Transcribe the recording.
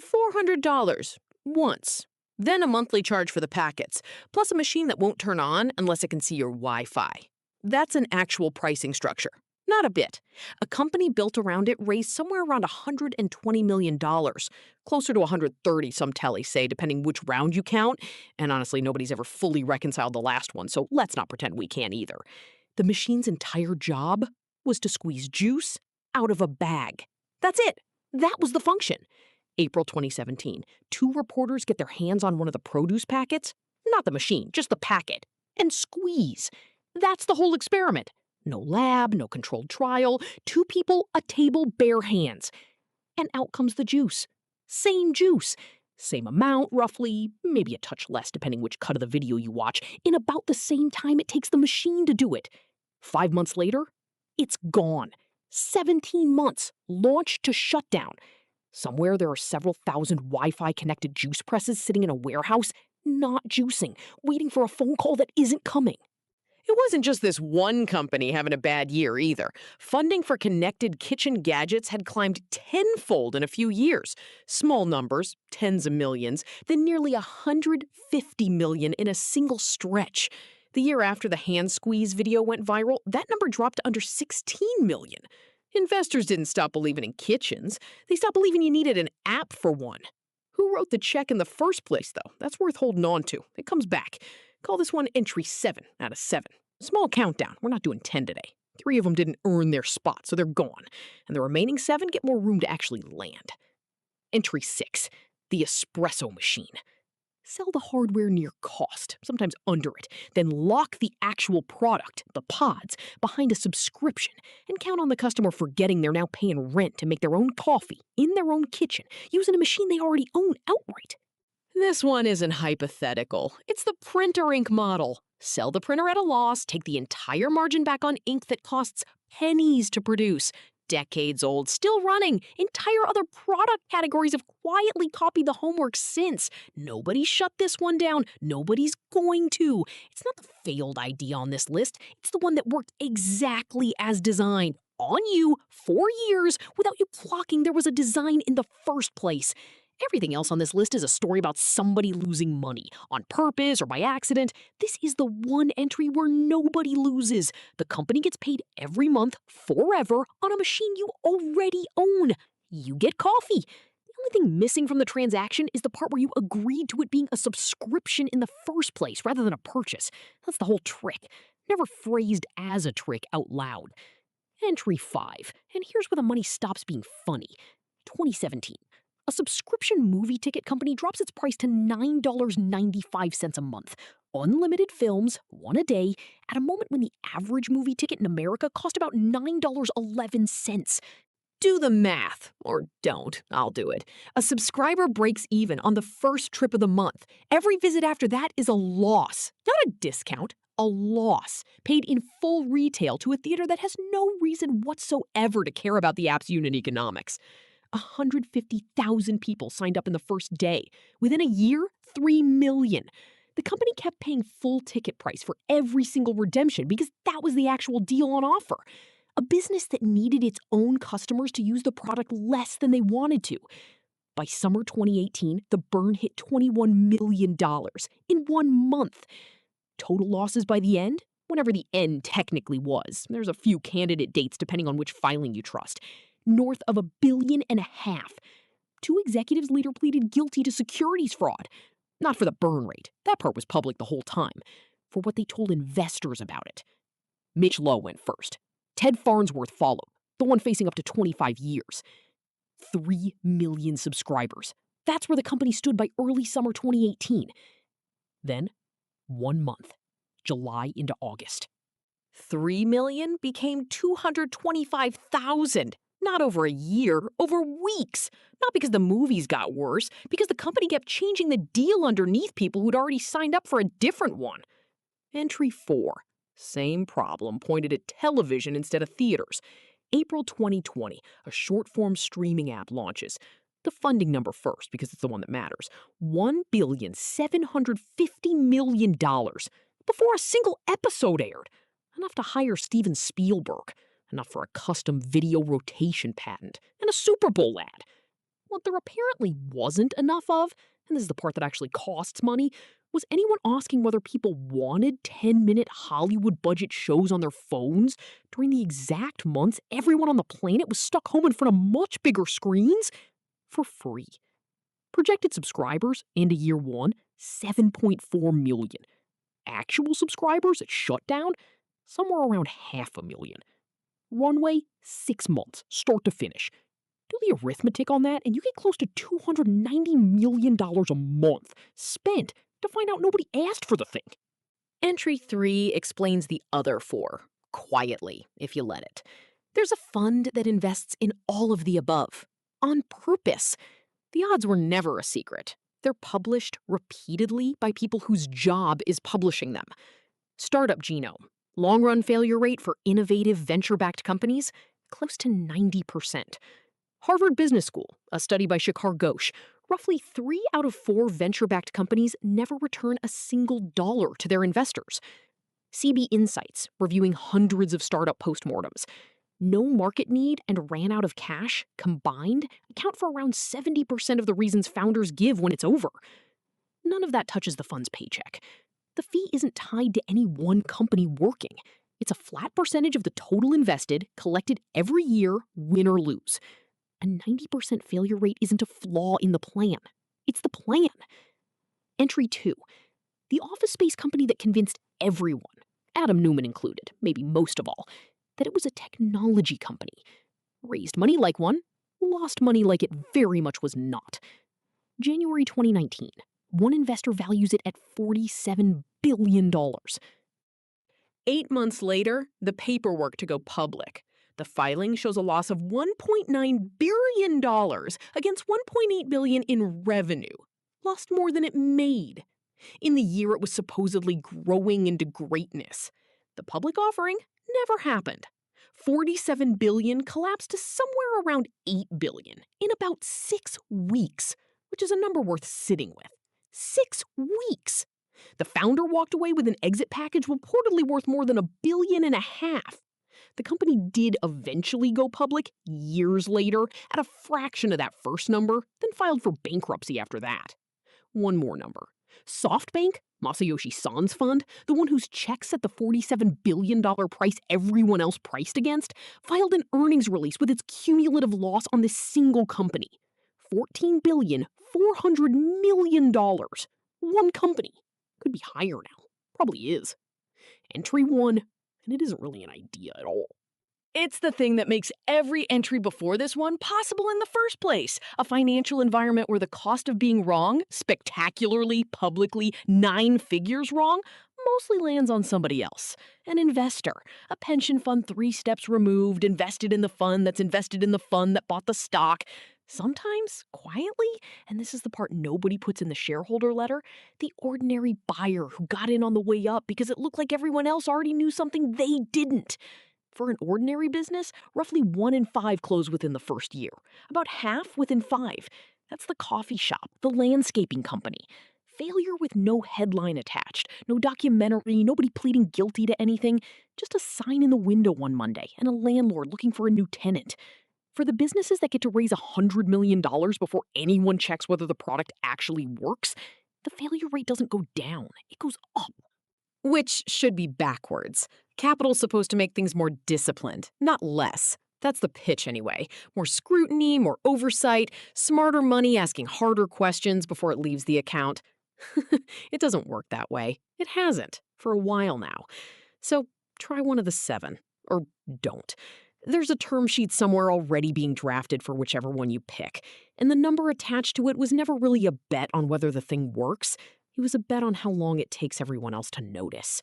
$400 once. Then a monthly charge for the packets, plus a machine that won't turn on unless it can see your Wi-Fi. That's an actual pricing structure. Not a bit. A company built around it raised somewhere around $120 million. Closer to 130, some tellies say, depending which round you count. And honestly, nobody's ever fully reconciled the last one, so let's not pretend we can either. The machine's entire job was to squeeze juice out of a bag. That's it. That was the function. April 2017, 2 reporters get their hands on one of the produce packets, not the machine, just the packet, and squeeze. That's the whole experiment. No lab, no controlled trial, 2 people, a table, bare hands. And out comes the juice. Same juice. Same amount, roughly, maybe a touch less depending which cut of the video you watch, in about the same time it takes the machine to do it. 5 months later, it's gone. 17 months, launch to shutdown. Somewhere there are several thousand Wi-Fi connected juice presses sitting in a warehouse, not juicing, waiting for a phone call that isn't coming. It wasn't just this one company having a bad year either. Funding for connected kitchen gadgets had climbed tenfold in a few years. Small numbers, tens of millions, then nearly 150 million in a single stretch. The year after the hand squeeze video went viral, that number dropped to under 16 million. Investors didn't stop believing in kitchens. They stopped believing you needed an app for one. Who wrote the check in the first place, though? That's worth holding on to. It comes back. Call this one entry 7 out of 7. Small countdown. We're not doing 10 today. 3 of them didn't earn their spot, so they're gone. And the remaining 7 get more room to actually land. Entry 6. The espresso machine. Sell the hardware near cost, sometimes under it, then lock the actual product, the pods, behind a subscription and count on the customer forgetting they're now paying rent to make their own coffee in their own kitchen using a machine they already own outright. This one isn't hypothetical. It's the printer ink model. Sell the printer at a loss, take the entire margin back on ink that costs pennies to produce. Decades old, still running. Entire other product categories have quietly copied the homework since. Nobody shut this one down. Nobody's going to. It's not the failed idea on this list. It's the one that worked exactly as designed. On you, for years, without you clocking there was a design in the first place. Everything else on this list is a story about somebody losing money, on purpose or by accident. This is the one entry where nobody loses. The company gets paid every month, forever, on a machine you already own. You get coffee. The only thing missing from the transaction is the part where you agreed to it being a subscription in the first place, rather than a purchase. That's the whole trick. Never phrased as a trick out loud. Entry 5. And here's where the money stops being funny. 2017. A subscription movie ticket company drops its price to $9.95 a month. Unlimited films, one a day, at a moment when the average movie ticket in America cost about $9.11. Do the math. Or don't. I'll do it. A subscriber breaks even on the first trip of the month. Every visit after that is a loss. Not a discount. A loss, paid in full retail to a theater that has no reason whatsoever to care about the app's unit economics. 150,000 people signed up in the first day. Within a year, 3 million. The company kept paying full ticket price for every single redemption because that was the actual deal on offer. A business that needed its own customers to use the product less than they wanted to. By summer 2018, the burn hit $21 million in 1 month. Total losses by the end? Whenever the end technically was. There's a few candidate dates depending on which filing you trust. North of $1.5 billion. 2 executives later pleaded guilty to securities fraud. Not for the burn rate. That part was public the whole time. For what they told investors about it. Mitch Lowe went first. Ted Farnsworth followed, the one facing up to 25 years. 3 million subscribers. That's where the company stood by early summer 2018. Then, 1 month, July into August. 3 million became 225,000. Not over a year, over weeks. Not because the movies got worse, because the company kept changing the deal underneath people who'd already signed up for a different one. Entry 4. Same problem, pointed at television instead of theaters. April 2020, a short-form streaming app launches. The funding number first, because it's the one that matters. $1.75 billion before a single episode aired. Enough to hire Steven Spielberg. Enough for a custom video rotation patent and a Super Bowl ad. What there apparently wasn't enough of, and this is the part that actually costs money, was anyone asking whether people wanted 10-minute Hollywood budget shows on their phones during the exact months everyone on the planet was stuck home in front of much bigger screens for free. Projected subscribers into year one, 7.4 million. Actual subscribers at shutdown, somewhere around 500,000. Runway, 6 months, start to finish. Do the arithmetic on that, and you get close to $290 million a month spent to find out nobody asked for the thing. Entry 3 explains the other 4, quietly, if you let it. There's a fund that invests in all of the above, on purpose. The odds were never a secret. They're published repeatedly by people whose job is publishing them. Startup Genome, long-run failure rate for innovative venture-backed companies, close to 90%. Harvard Business School, a study by Shikhar Ghosh, roughly 3 out of 4 venture-backed companies never return a single dollar to their investors. CB Insights, reviewing hundreds of startup postmortems. No market need and ran out of cash combined account for around 70% of the reasons founders give when it's over. None of that touches the fund's paycheck. The fee isn't tied to any one company working. It's a flat percentage of the total invested, collected every year, win or lose. A 90% failure rate isn't a flaw in the plan. It's the plan. Entry 2. The office space company that convinced everyone, Adam Newman included, maybe most of all, that it was a technology company. Raised money like one, lost money like it very much was not. January 2019, one investor values it at $47 billion. 8 months later, the paperwork to go public. The filing shows a loss of $1.9 billion against $1.8 billion in revenue. Lost more than it made. In the year it was supposedly growing into greatness. The public offering never happened. $47 billion collapsed to somewhere around $8 billion in about 6 weeks, which is a number worth sitting with. 6 weeks! The founder walked away with an exit package reportedly worth more than $1.5 billion. The company did eventually go public years later at a fraction of that first number, then filed for bankruptcy after that. One more number. SoftBank, Masayoshi Son's fund, the one whose check set the $47 billion price everyone else priced against, filed an earnings release with its cumulative loss on this single company. $14,400 million. One company. Could be higher now. Probably is. Entry 1, and it isn't really an idea at all. It's the thing that makes every entry before this one possible in the first place. A financial environment where the cost of being wrong, spectacularly, publicly, 9 figures wrong, mostly lands on somebody else. An investor. A pension fund 3 steps removed, invested in the fund that's invested in the fund that bought the stock. Sometimes, quietly, and this is the part nobody puts in the shareholder letter, the ordinary buyer who got in on the way up because it looked like everyone else already knew something they didn't. For an ordinary business, roughly 1 in 5 close within the first year. About half within 5. That's the coffee shop, the landscaping company. Failure with no headline attached, no documentary, nobody pleading guilty to anything. Just a sign in the window one Monday and a landlord looking for a new tenant. For the businesses that get to raise $100 million before anyone checks whether the product actually works, the failure rate doesn't go down, it goes up. Which should be backwards. Capital's supposed to make things more disciplined, not less. That's the pitch anyway. More scrutiny, more oversight, smarter money asking harder questions before it leaves the account. It doesn't work that way. It hasn't, for a while now. So try one of the 7. Or don't. There's a term sheet somewhere already being drafted for whichever one you pick, and the number attached to it was never really a bet on whether the thing works. It was a bet on how long it takes everyone else to notice.